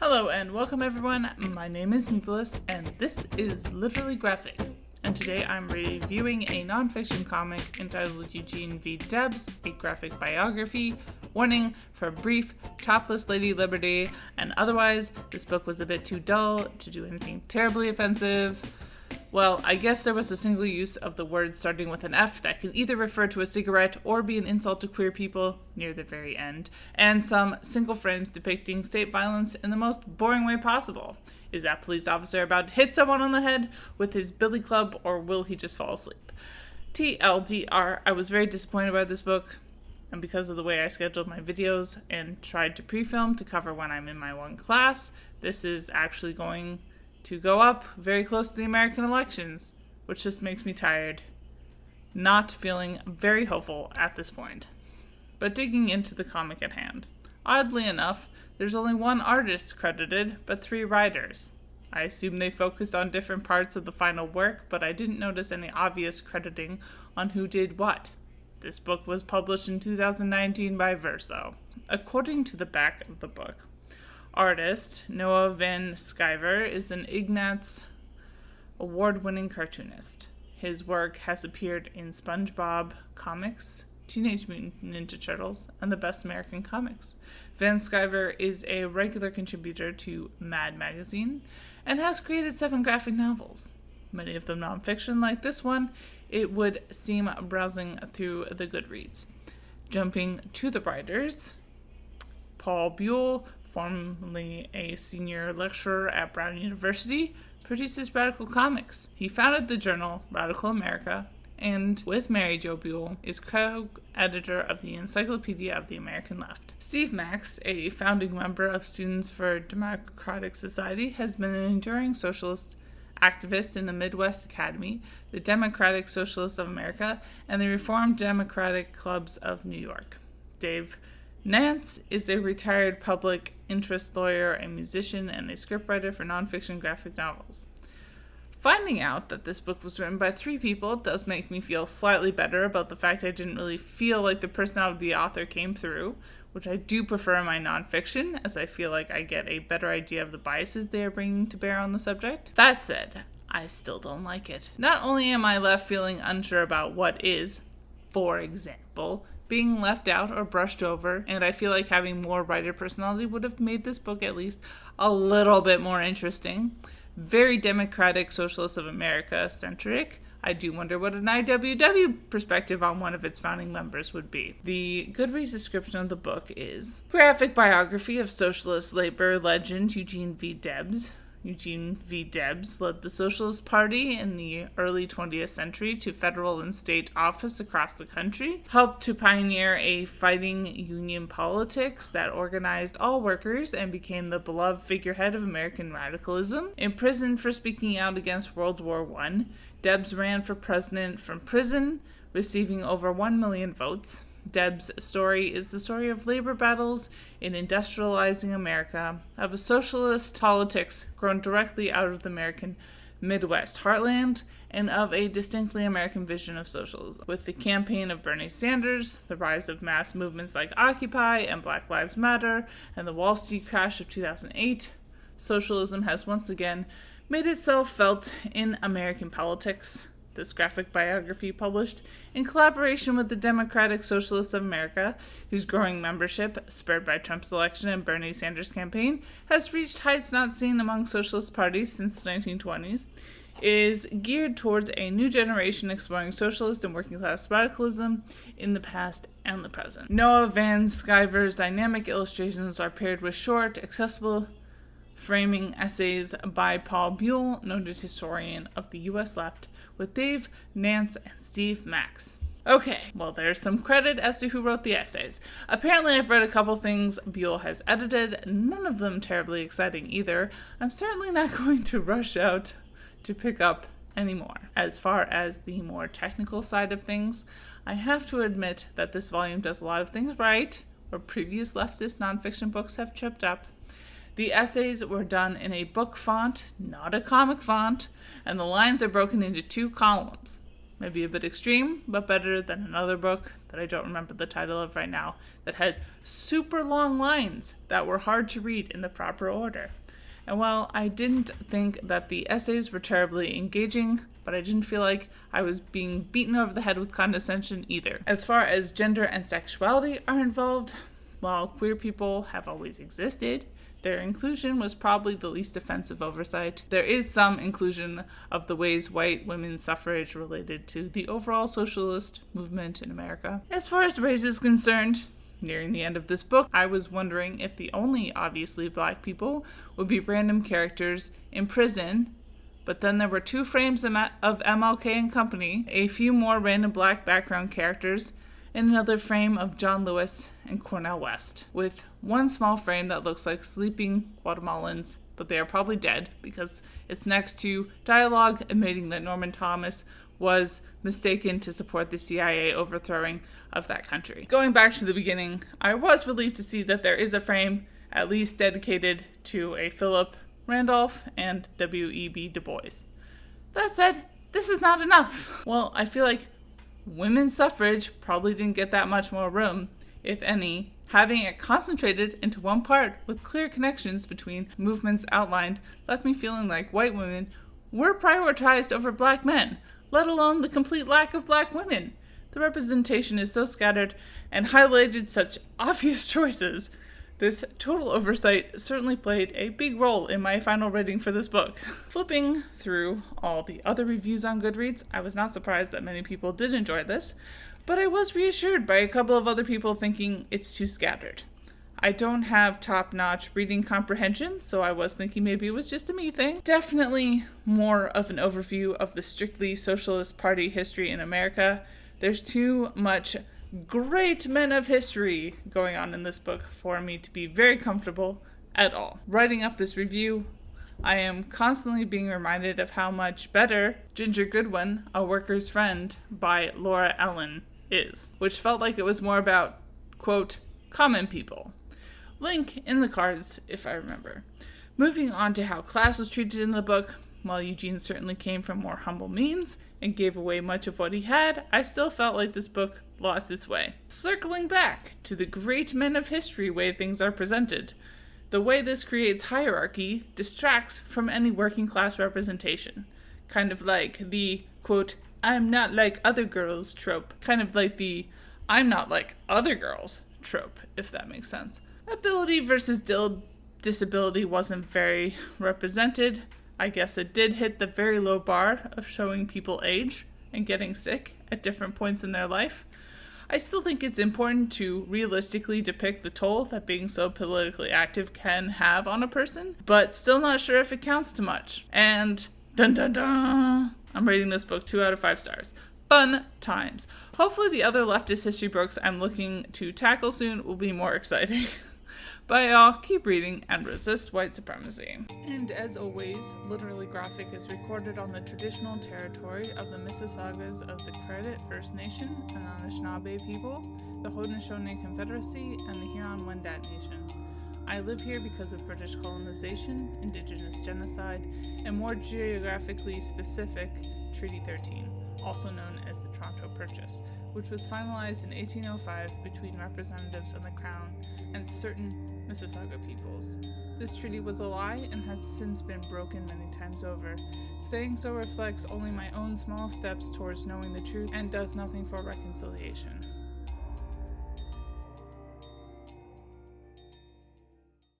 Hello and welcome everyone, my name is Nicholas and this is Literally Graphic, and today I'm reviewing a nonfiction comic entitled Eugene V. Debs, a graphic biography. Warning for brief, topless Lady Liberty, and otherwise this book was a bit too dull to do anything terribly offensive. Well, I guess there was a single use of the word starting with an F that can either refer to a cigarette or be an insult to queer people near the very end, and some single frames depicting state violence in the most boring way possible. Is that police officer about to hit someone on the head with his billy club, or will he just fall asleep? TLDR, I was very disappointed by this book, and because of the way I scheduled my videos and tried to pre-film to cover when I'm in my one class, this is actually going to go up very close to the American elections, which just makes me tired. Not feeling very hopeful at this point. But digging into the comic at hand. Oddly enough, there's only one artist credited, but 3 writers. I assume they focused on different parts of the final work, but I didn't notice any obvious crediting on who did what. This book was published in 2019 by Verso. According to the back of the book, artist Noah Van Sciver is an Ignatz award-winning cartoonist. His work has appeared in SpongeBob comics, Teenage Mutant Ninja Turtles, and The Best American Comics. Van Sciver is a regular contributor to Mad Magazine and has created 7 graphic novels, many of them nonfiction like this one. It would seem browsing through the Goodreads. Jumping to the writers, Paul Buell, formerly a senior lecturer at Brown University, produces Radical Comics. He founded the journal Radical America, and with Mary Jo Buell, is co-editor of the Encyclopedia of the American Left. Steve Max, a founding member of Students for Democratic Society, has been an enduring socialist activist in the Midwest Academy, the Democratic Socialists of America, and the Reformed Democratic Clubs of New York. Dave Nance is a retired public interest lawyer, a musician, and a scriptwriter for nonfiction graphic novels. Finding out that this book was written by 3 people does make me feel slightly better about the fact I didn't really feel like the personality of the author came through, which I do prefer in my nonfiction, as I feel like I get a better idea of the biases they are bringing to bear on the subject. That said, I still don't like it. Not only am I left feeling unsure about what is, for example, being left out or brushed over, and I feel like having more writer personality would have made this book at least a little bit more interesting. Very Democratic Socialists of America centric. I do wonder what an IWW perspective on one of its founding members would be. The Goodreads description of the book is graphic biography of socialist labor legend Eugene V. Debs. Eugene V. Debs led the Socialist Party in the early 20th century to federal and state office across the country, helped to pioneer a fighting union politics that organized all workers and became the beloved figurehead of American radicalism. Imprisoned for speaking out against World War I, Debs ran for president from prison, receiving over 1 million votes. Debs' story is the story of labor battles in industrializing America, of a socialist politics grown directly out of the American Midwest heartland, and of a distinctly American vision of socialism. With the campaign of Bernie Sanders, the rise of mass movements like Occupy and Black Lives Matter, and the Wall Street crash of 2008, socialism has once again made itself felt in American politics. This graphic biography, published in collaboration with the Democratic Socialists of America, whose growing membership, spurred by Trump's election and Bernie Sanders' campaign, has reached heights not seen among socialist parties since the 1920s, is geared towards a new generation exploring socialist and working-class radicalism in the past and the present. Noah Van Sciver's dynamic illustrations are paired with short, accessible framing essays by Paul Buell, noted historian of the U.S. left, with Dave Nance and Steve Max. Okay, well, there's some credit as to who wrote the essays. Apparently I've read a couple things Buell has edited, none of them terribly exciting either. I'm certainly not going to rush out to pick up anymore. As far as the more technical side of things, I have to admit that this volume does a lot of things right, where previous leftist nonfiction books have tripped up. The essays were done in a book font, not a comic font, and the lines are broken into 2 columns. maybe a bit extreme, but better than another book that I don't remember the title of right now that had super long lines that were hard to read in the proper order. And while I didn't think that the essays were terribly engaging, but I didn't feel like I was being beaten over the head with condescension either. As far as gender and sexuality are involved, while queer people have always existed, their inclusion was probably the least offensive oversight. There is some inclusion of the ways white women's suffrage related to the overall socialist movement in America. As far as race is concerned, nearing the end of this book, I was wondering if the only obviously black people would be random characters in prison, but then there were 2 frames of MLK and Company, a few more random black background characters, and another frame of John Lewis and Cornel West, with one small frame that looks like sleeping Guatemalans, but they are probably dead because it's next to dialogue admitting that Norman Thomas was mistaken to support the CIA overthrowing of that country. Going back to the beginning, I was relieved to see that there is a frame at least dedicated to a Philip Randolph and W.E.B. Du Bois. That said, this is not enough. Well, I feel like women's suffrage probably didn't get that much more room, if any. Having it concentrated into one part with clear connections between movements outlined left me feeling like white women were prioritized over black men, let alone the complete lack of black women. The representation is so scattered and highlighted such obvious choices. This total oversight certainly played a big role in my final rating for this book. Flipping through all the other reviews on Goodreads, I was not surprised that many people did enjoy this, but I was reassured by a couple of other people thinking it's too scattered. I don't have top-notch reading comprehension, so I was thinking maybe it was just a me thing. Definitely more of an overview of the strictly Socialist Party history in America. There's too much great men of history going on in this book for me to be very comfortable at all. Writing up this review, I am constantly being reminded of how much better Ginger Goodwin, A Worker's Friend by Laura Ellen is, which felt like it was more about, quote, common people. Link in the cards, if I remember. Moving on to how class was treated in the book, while Eugene certainly came from more humble means and gave away much of what he had, I still felt like this book lost its way. Circling back to the great men of history way things are presented, the way this creates hierarchy distracts from any working class representation. Kind of like the, quote, I'm not like other girls trope. Kind of like the I'm not like other girls trope, if that makes sense. Ability versus disability wasn't very represented. I guess it did hit the very low bar of showing people age and getting sick at different points in their life. I still think it's important to realistically depict the toll that being so politically active can have on a person, but still not sure if it counts too much. And dun dun dun, I'm rating this book 2 out of 5 stars. Fun times. Hopefully the other leftist history books I'm looking to tackle soon will be more exciting. Bye y'all, keep reading and resist white supremacy. And as always, Literally Graphic is recorded on the traditional territory of the Mississaugas of the Credit First Nation and Anishinaabe people, the Haudenosaunee Confederacy, and the Huron-Wendat Nation. I live here because of British colonization, indigenous genocide, and more geographically specific, Treaty 13, also known as the Toronto Purchase, which was finalized in 1805 between representatives of the Crown and certain Mississauga peoples. This treaty was a lie and has since been broken many times over. Saying so reflects only my own small steps towards knowing the truth and does nothing for reconciliation.